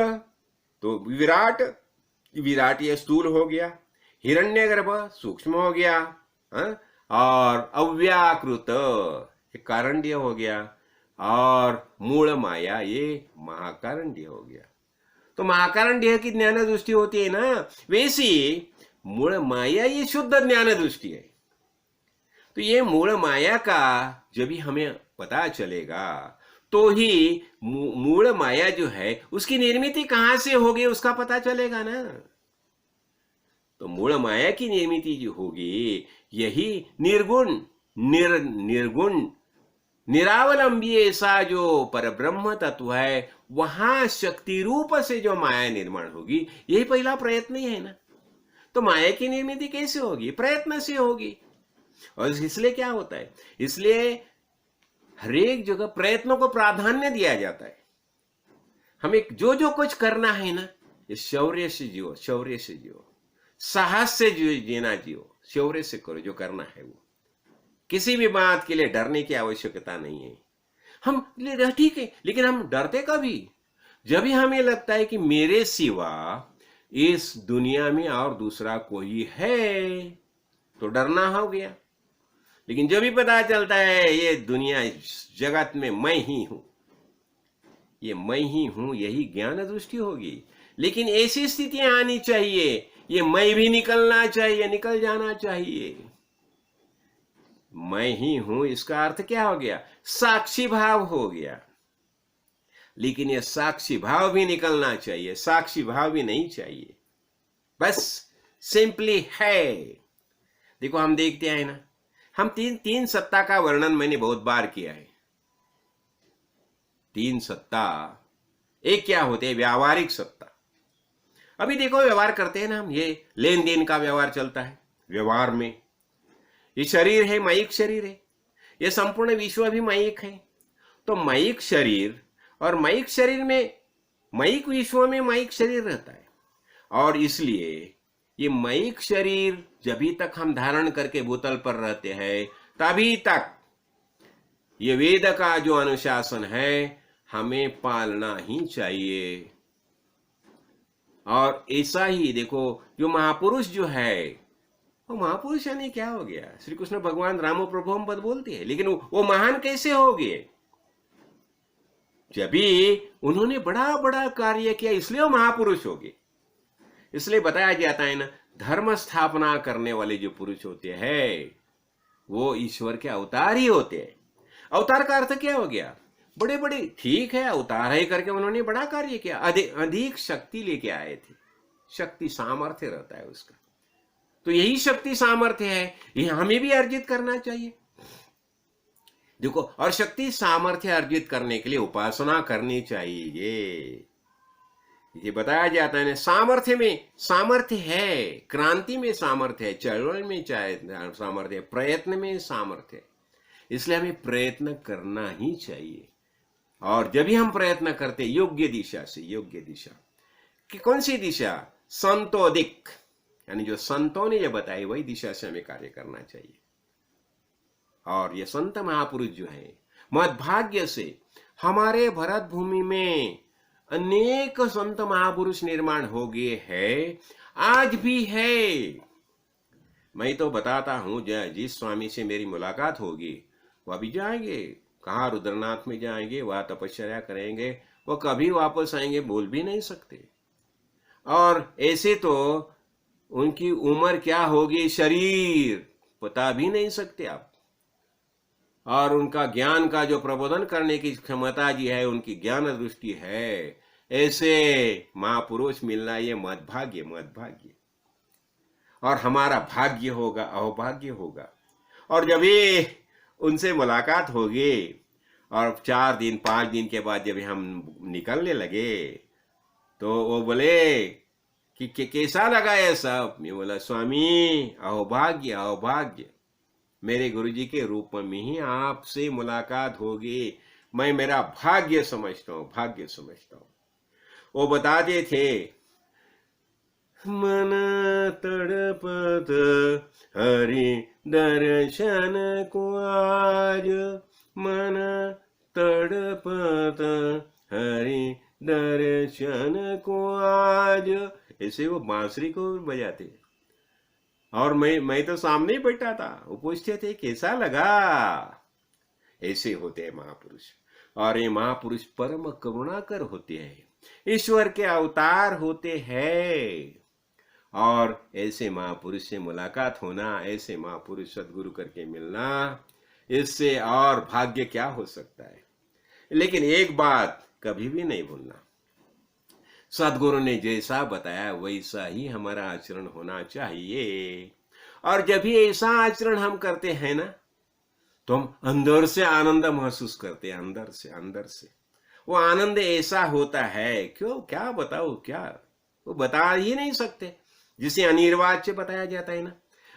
तो विराट, विराट ये स्थूल हो गया, हिरण्यगर्भ सूक्ष्म हो गया, और अव्याकृत कारणीय हो गया, और मूल माया ये महाकारणीय हो गया। तो महाकारणीय की ज्ञान दृष्टि होती है ना, वैसी मूल माया ये शुद्ध ज्ञान दृष्टि है। तो ये मूल माया का जब भी हमें पता चलेगा, तो ही मूल माया जो है उसकी निर्मिति कहां से होगी उसका पता चलेगा ना। तो मूल माया की निर्मित जो होगी यही निर्गुण निर्गुण निरावलंबी ऐसा जो परब्रह्म तत्व है, वहां शक्ति रूप से जो माया निर्माण होगी, यही पहला प्रयत्न ही है ना। तो माया की निर्मित कैसे होगी? प्रयत्न से होगी। और इसलिए क्या होता है, इसलिए हरेक जगह प्रयत्नों को प्राधान्य दिया जाता है। हमें जो जो कुछ करना है ना, ये शौर्य से जियो, शौर्य से जियो, साहस से जीना जियो, शौर्य से करो जो करना है वो। किसी भी बात के लिए डरने की आवश्यकता नहीं है। हम ठीक है, लेकिन हम डरते कभी? जब भी हमें लगता है कि मेरे सिवा इस दुनिया में और दूसरा कोई है, तो डरना हो गया। लेकिन जब भी पता चलता है ये दुनिया, जगत में मैं ही हूं, ये मैं ही हूं, यही ज्ञान दृष्टि होगी। लेकिन ऐसी स्थितियां आनी चाहिए, ये मैं भी निकलना चाहिए, निकल जाना चाहिए। मैं ही हूं, इसका अर्थ क्या हो गया? साक्षी भाव हो गया। लेकिन ये साक्षी भाव भी निकलना चाहिए, साक्षी भाव भी नहीं चाहिए, बस सिंपली है। देखो हम देखते हैं ना, हम तीन सत्ता का वर्णन मैंने बहुत बार किया है। तीन सत्ता, एक क्या होते हैं? व्यावहारिक सत्ता। अभी देखो व्यवहार करते हैं ना हम, ये लेन देन का व्यवहार चलता है। व्यवहार में ये शरीर है, माइक शरीर है, ये संपूर्ण विश्व भी माइक है। तो माइक शरीर और माइक शरीर में, माइक विश्व में माइक शरीर रहता है। और इसलिए ये माइक शरीर जब तक हम धारण करके बोतल पर रहते हैं, तभी तक ये वेद का जो अनुशासन है हमें पालना ही चाहिए। और ऐसा ही देखो, जो महापुरुष जो है, वो महापुरुष यानी क्या हो गया? श्री कृष्ण भगवान रामो प्रभु हम पद बोलते हैं, लेकिन वो महान कैसे हो गए? जब भी उन्होंने बड़ा बड़ा कार्य किया, इसलिए वो महापुरुष हो गए। इसलिए बताया जाता है ना, धर्म स्थापना करने वाले जो पुरुष होते हैं वो ईश्वर के अवतार ही होते हैं। अवतार का अर्थ क्या हो गया? बड़े बड़े, ठीक है, अवतार ही करके उन्होंने बड़ा कार्य किया, अधिक शक्ति लेके आए थे। शक्ति सामर्थ्य रहता है उसका, तो यही शक्ति सामर्थ्य है, ये हमें भी अर्जित करना चाहिए। देखो, और शक्ति सामर्थ्य अर्जित करने के लिए उपासना करनी चाहिए। ये बताया जाता है ना, सामर्थ्य में सामर्थ्य है, क्रांति में सामर्थ्य है, चळवळ में सामर्थ्य है, प्रयत्न में सामर्थ्य है। इसलिए हमें प्रयत्न करना ही चाहिए। और जब भी हम प्रयत्न करते योग्य दिशा से, योग्य दिशा कि कौन सी दिशा? संतोदिक, यानी जो संतों ने ये बताई वही दिशा से हमें कार्य करना चाहिए। और ये संत महापुरुष जो है, मद्भाग्य से हमारे भरत भूमि में अनेक संत महापुरुष निर्माण हो गए हैं, आज भी है। मैं तो बताता हूं, जिस स्वामी से मेरी मुलाकात होगी वह भी जाएंगे, कहाँ रुद्रनाथ में जाएंगे, वह तपस्या करेंगे, वो कभी वापस आएंगे बोल भी नहीं सकते। और ऐसे तो उनकी उम्र क्या होगी, शरीर पता भी नहीं सकते आप। और उनका ज्ञान का जो प्रबोधन करने की क्षमता जी है, उनकी ज्ञान दृष्टि है, ऐसे महापुरुष मिलना ये मद्भाग्य, मद्भाग्य। और हमारा भाग्य होगा, अहोभाग्य होगा। और जब ये उनसे मुलाकात होगी और 4 दिन 5 दिन के बाद जब हम निकलने लगे, तो वो बोले कि कैसा लगा ये सब? मैं बोला, स्वामी अहोभाग्य, अहोभाग्य, मेरे गुरुजी के रूप में ही आपसे मुलाकात होगी, मैं मेरा भाग्य समझता हूँ, भाग्य समझता हूँ। वो बताते थे, मन तड़पत हरि दर्शन को आज, मन तड़पत हरि दर्शन को आज। ऐसे वो बांसुरी को बजाते। और मैं तो सामने ही बैठा था, वो पूछते थे कैसा लगा। ऐसे होते हैं महापुरुष। और ये महापुरुष परम करुणाकर होते हैं, ईश्वर के अवतार होते हैं। और ऐसे महापुरुष से मुलाकात होना, ऐसे महापुरुष सदगुरु करके मिलना, इससे और भाग्य क्या हो सकता है। लेकिन एक बात कभी भी नहीं भूलना, सदगुरु ने जैसा बताया वैसा ही हमारा आचरण होना चाहिए। और जब भी ऐसा आचरण हम करते हैं ना, तो हम अंदर से आनंद महसूस करते हैं, अंदर से वो आनंद ऐसा होता है, क्यों क्या बताओ, क्या वो बता ही नहीं सकते। जिसे अनिर्वाच्य बताया जाता है ना,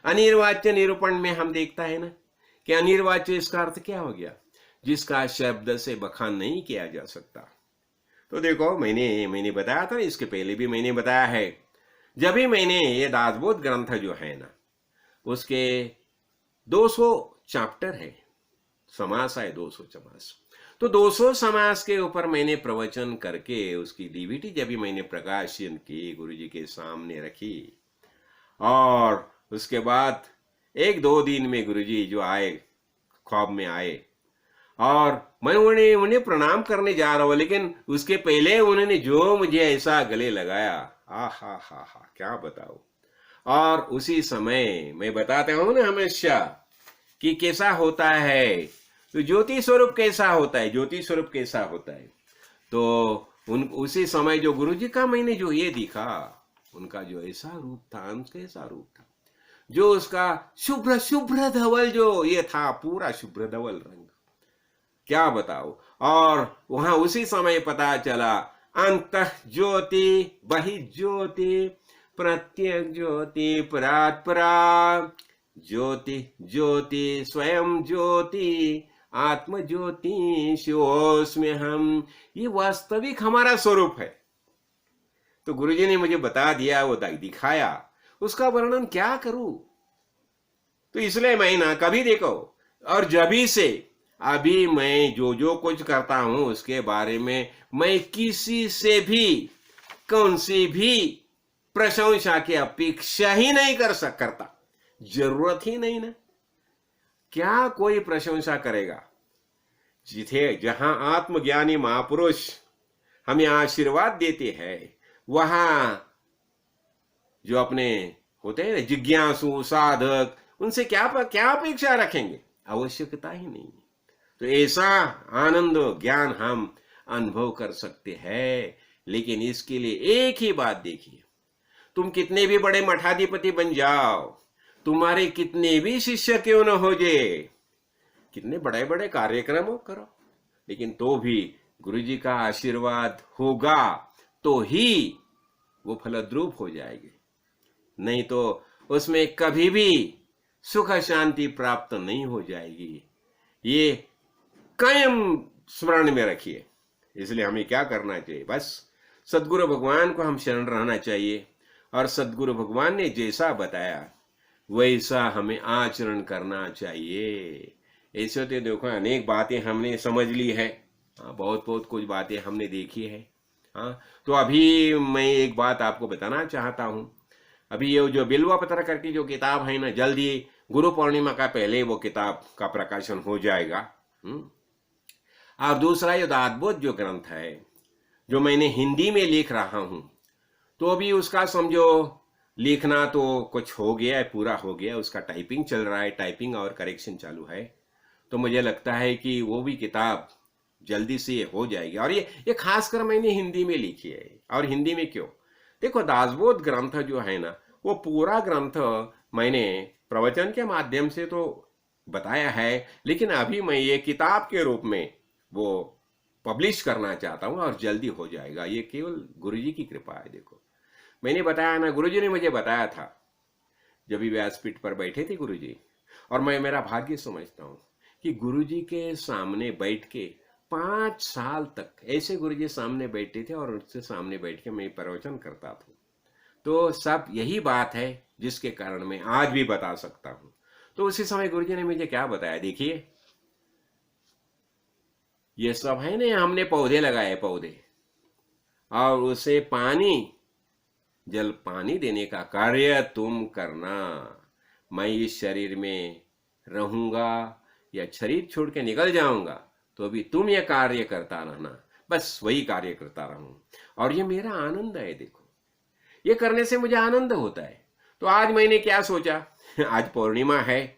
अनिर्वाच्य निरूपण में हम देखता है ना कि अनिर्वाच्य इसका अर्थ क्या हो गया, जिसका शब्द से बखान नहीं किया जा सकता। तो देखो, मैंने बताया था, इसके पहले भी मैंने बताया है, जब भी मैंने ये दासबोध ग्रंथ जो है ना, उसके 200 चैप्टर है, समास है 200 समास। तो 200 समास के ऊपर मैंने प्रवचन करके उसकी डीवीडी जब भी मैंने प्रकाशन की, गुरुजी के सामने रखी, और उसके बाद 1-2 दिन में गुरुजी जो आए, ख्वाब में आए, और मैं उन्हें प्रणाम करने जा रहा हूं, लेकिन उसके पहले उन्होंने जो मुझे ऐसा गले लगाया, हा हा हा हा, क्या बताओ। और उसी समय मैं बताता हूं ना हमेशा कि कैसा होता है, तो ज्योति स्वरूप कैसा होता है, ज्योति स्वरूप कैसा होता है। तो उसी समय जो गुरुजी का मैंने जो ये दिखा, उनका जो ऐसा रूप था, उनका ऐसा रूप था, जो उसका शुभ्र शुभ्र धवल जो ये था, पूरा शुभ्र धवल रंग, क्या बताओ। और वहां उसी समय पता चला, अंतः ज्योति बहि ज्योति प्रत्यक ज्योति परात् परा, ज्योति ज्योति स्वयं ज्योति आत्म ज्योति शिवोस्म्य हम। ये वास्तविक हमारा स्वरूप है। तो गुरुजी ने मुझे बता दिया, वो दिखाया, उसका वर्णन क्या करूं। तो इसलिए मैं ना कभी देखो, और जभी से अभी मैं जो कुछ करता हूं उसके बारे में मैं किसी से भी कौन सी भी प्रशंसा की अपेक्षा ही नहीं करता, जरूरत ही नहीं ना। क्या कोई प्रशंसा करेगा। जहां आत्मज्ञानी महापुरुष हमें आशीर्वाद देते हैं, वहां जो अपने होते हैं जिज्ञासु साधक, उनसे क्या अपेक्षा रखेंगे, आवश्यकता ही नहीं। तो ऐसा आनंद ज्ञान हम अनुभव कर सकते हैं। लेकिन इसके लिए एक ही बात देखिए, तुम कितने भी बड़े मठाधिपति बन जाओ, तुम्हारे कितने भी शिष्य क्यों न हो जाए, कितने बड़े बड़े कार्यक्रम करो, लेकिन तो भी गुरुजी का आशीर्वाद होगा तो ही वो फलद्रूप हो जाएगी, नहीं तो उसमें कभी भी सुख शांति प्राप्त नहीं हो जाएगी। ये कायम स्मरण में रखिए। इसलिए हमें क्या करना चाहिए, बस सदगुरु भगवान को हम शरण रहना चाहिए, और सदगुरु भगवान ने जैसा बताया वैसा हमें आचरण करना चाहिए। ऐसे तो देखो, अनेक बातें हमने समझ ली है, बहुत कुछ बातें हमने देखी है। हाँ, तो अभी मैं एक बात आपको बताना चाहता हूँ। अभी ये जो बिल्वा पत्र करके जो किताब है ना, जल्दी गुरु पूर्णिमा का पहले वो किताब का प्रकाशन हो जाएगा। और दूसरा ये दासबोध जो ग्रंथ है, जो मैंने हिंदी में लिख रहा हूं, तो अभी उसका समझो लिखना तो कुछ हो गया है, पूरा हो गया, उसका टाइपिंग चल रहा है, टाइपिंग और करेक्शन चालू है। तो मुझे लगता है कि वो भी किताब जल्दी से हो जाएगी। और ये खासकर मैंने हिंदी में लिखी है। और हिंदी में क्यों, देखो दासबोध ग्रंथ जो है ना, वो पूरा ग्रंथ मैंने प्रवचन के माध्यम से तो बताया है, लेकिन अभी मैं ये किताब के रूप में वो पब्लिश करना चाहता हूँ, और जल्दी हो जाएगा। ये केवल गुरुजी की कृपा है। देखो, मैंने बताया ना, गुरुजी ने मुझे बताया था जब भी व्यासपीठ पर बैठे थे गुरुजी, और मैं मेरा भाग्य समझता हूँ कि गुरुजी के सामने बैठ के 5 साल तक ऐसे गुरुजी सामने बैठे थे, और उसके सामने बैठ के मैं प्रवचन करता था। तो सब यही बात है जिसके कारण मैं आज भी बता सकता हूँ। तो उसी समय गुरुजी ने मुझे क्या बताया, देखिए ये सब है ना, हमने पौधे लगाए, पौधे, और उसे पानी देने का कार्य तुम करना। मैं इस शरीर में रहूंगा या शरीर छोड़ के निकल जाऊंगा, तो भी तुम ये कार्य करता रहना, बस वही कार्य करता रहूं। और ये मेरा आनंद है। देखो, ये करने से मुझे आनंद होता है। तो आज मैंने क्या सोचा, आज पूर्णिमा है,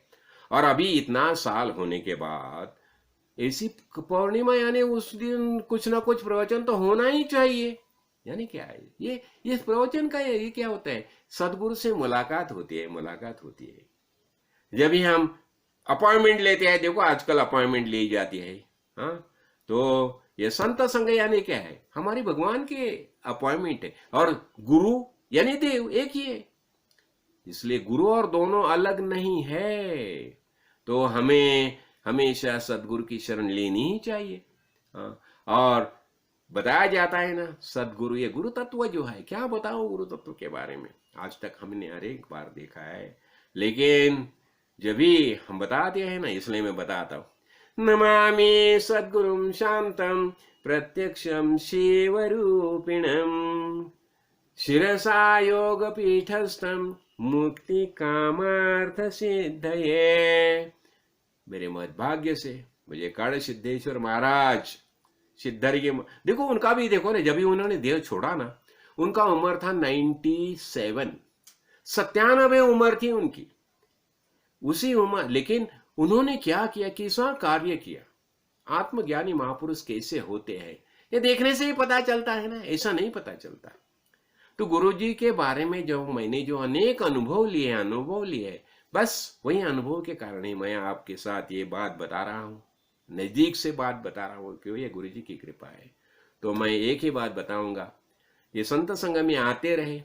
और अभी इतना साल होने के बाद ऐसी पूर्णिमा, यानी उस दिन कुछ ना कुछ प्रवचन तो होना ही चाहिए। यानी क्या है ये इस प्रवचन का ये क्या होता है, सदगुरु से मुलाकात होती है, मुलाकात होती है। जब भी हम अपॉइंटमेंट लेते हैं, देखो आजकल अपॉइंटमेंट ली जाती है, हाँ, तो ये संत संग यानी क्या है, हमारी भगवान के अपॉइंटमेंट है, और गुरु यानी देव एक ही है, इसलिए गुरु और दोनों अलग नहीं है। तो हमें हमेशा सदगुरु की शरण लेनी ही चाहिए। हाँ, और बताया जाता है ना सदगुरु, ये गुरु तत्व जो है, क्या बताओ गुरु तत्व के बारे में, आज तक हमने हर एक बार देखा है, लेकिन जब भी हम बताते हैं ना, इसलिए मैं बताता हूं। नमामि सद्गुरुं शांतं प्रत्यक्षं शिवरूपिणं शिरसा योग पीठस्थं मुक्ति कामार्थ सिद्धये। मेरे महद्भाग्य से मुझे काड़ सिद्धेश्वर महाराज सिद्धर के, देखो उनका भी देखो ना, जब भी उन्होंने देह छोड़ा ना, उनका उम्र था 97 उम्र थी उनकी, उसी उम्र, लेकिन उन्होंने क्या किया, किसा कार्य किया। आत्मज्ञानी महापुरुष कैसे होते हैं ये देखने से ही पता चलता है ना, ऐसा नहीं पता चलता। तो गुरुजी के बारे में जो मैंने जो अनेक अनुभव लिए, बस वही अनुभव के कारण ही मैं आपके साथ ये बात बता रहा हूँ, नजदीक से बात बता रहा हूँ, क्यों, ये गुरुजी की कृपा है। तो मैं एक ही बात बताऊंगा, ये संत संग में आते रहे,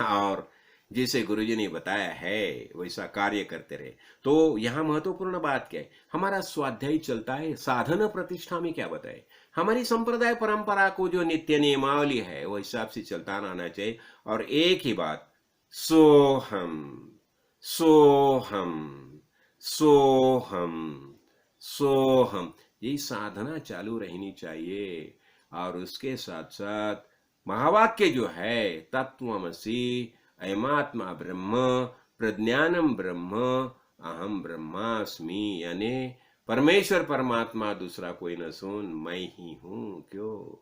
और जैसे गुरुजी ने बताया है वैसा कार्य करते रहे। तो यहाँ महत्वपूर्ण बात क्या है, हमारा स्वाध्याय चलता है, साधन प्रतिष्ठा में क्या बताए, हमारी संप्रदाय परंपरा को जो नित्य नियमावली है वो हिसाब से चलता रहना चाहिए। और एक ही बात, सोहम सोहम सोहम सोहम, यही साधना चालू रहनी चाहिए। और उसके साथ साथ महावाक्य जो है, तत्वमसि अयमात्मा ब्रह्म प्रज्ञानम ब्रह्म अहम ब्रह्मास्मि, यानी परमेश्वर परमात्मा दूसरा कोई न सुन, मैं ही हूं। क्यों,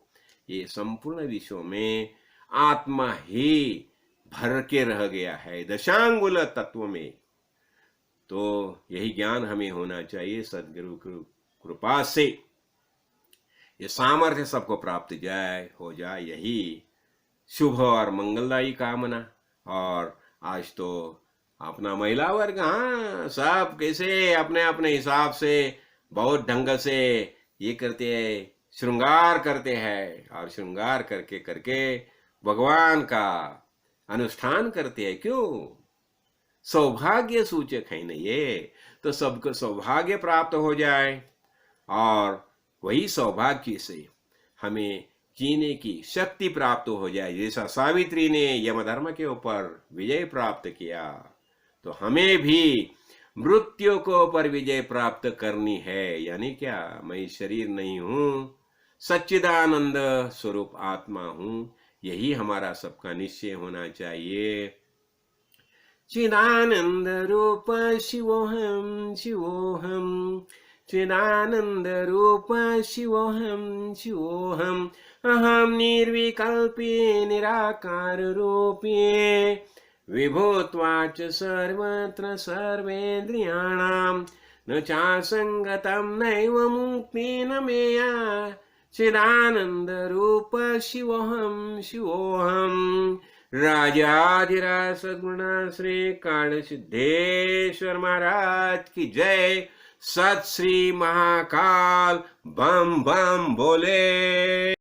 ये संपूर्ण विश्व में आत्मा ही भर के रह गया है दशांगुल तत्व में। तो यही ज्ञान हमें होना चाहिए, सदगुरु कृपा से ये सामर्थ्य सबको प्राप्त हो जाए, यही शुभ और मंगलदायी कामना। और आज तो अपना महिला वर्ग, हाँ, सब कैसे अपने अपने हिसाब से बहुत ढंग से ये करते हैं, श्रृंगार करते हैं, और श्रृंगार करके करके भगवान का अनुष्ठान करते हैं। क्यों, सौभाग्य सूचक है ना ये, तो सबको सौभाग्य प्राप्त हो जाए, और वही सौभाग्य से हमें जीने की शक्ति प्राप्त हो जाए। जैसा सावित्री ने यमधर्म के ऊपर विजय प्राप्त किया, तो हमें भी मृत्यु को ऊपर विजय प्राप्त करनी है। यानी क्या, मैं शरीर नहीं हूं, सच्चिदानंद स्वरूप आत्मा हूं, यही हमारा सबका निश्चय होना चाहिए। चिदानंद रूप शिवोहम शिवोहम, चिदानंद रूप शिवोहम शिवोहम, अहम निर्विकल्पी निराकार रूपी विभूत्वाच सर्वत्र सर्वेन्द्रियाणां, न चासंगतं नैव मुक्तिं मेया, चिदानंद रूप शिवोहम शिवोहम। राजाधिराज सद्गुणा श्री काड़ सिद्धेश्वर महाराज की जय। सत श्री महाकाल, बम बम बोले।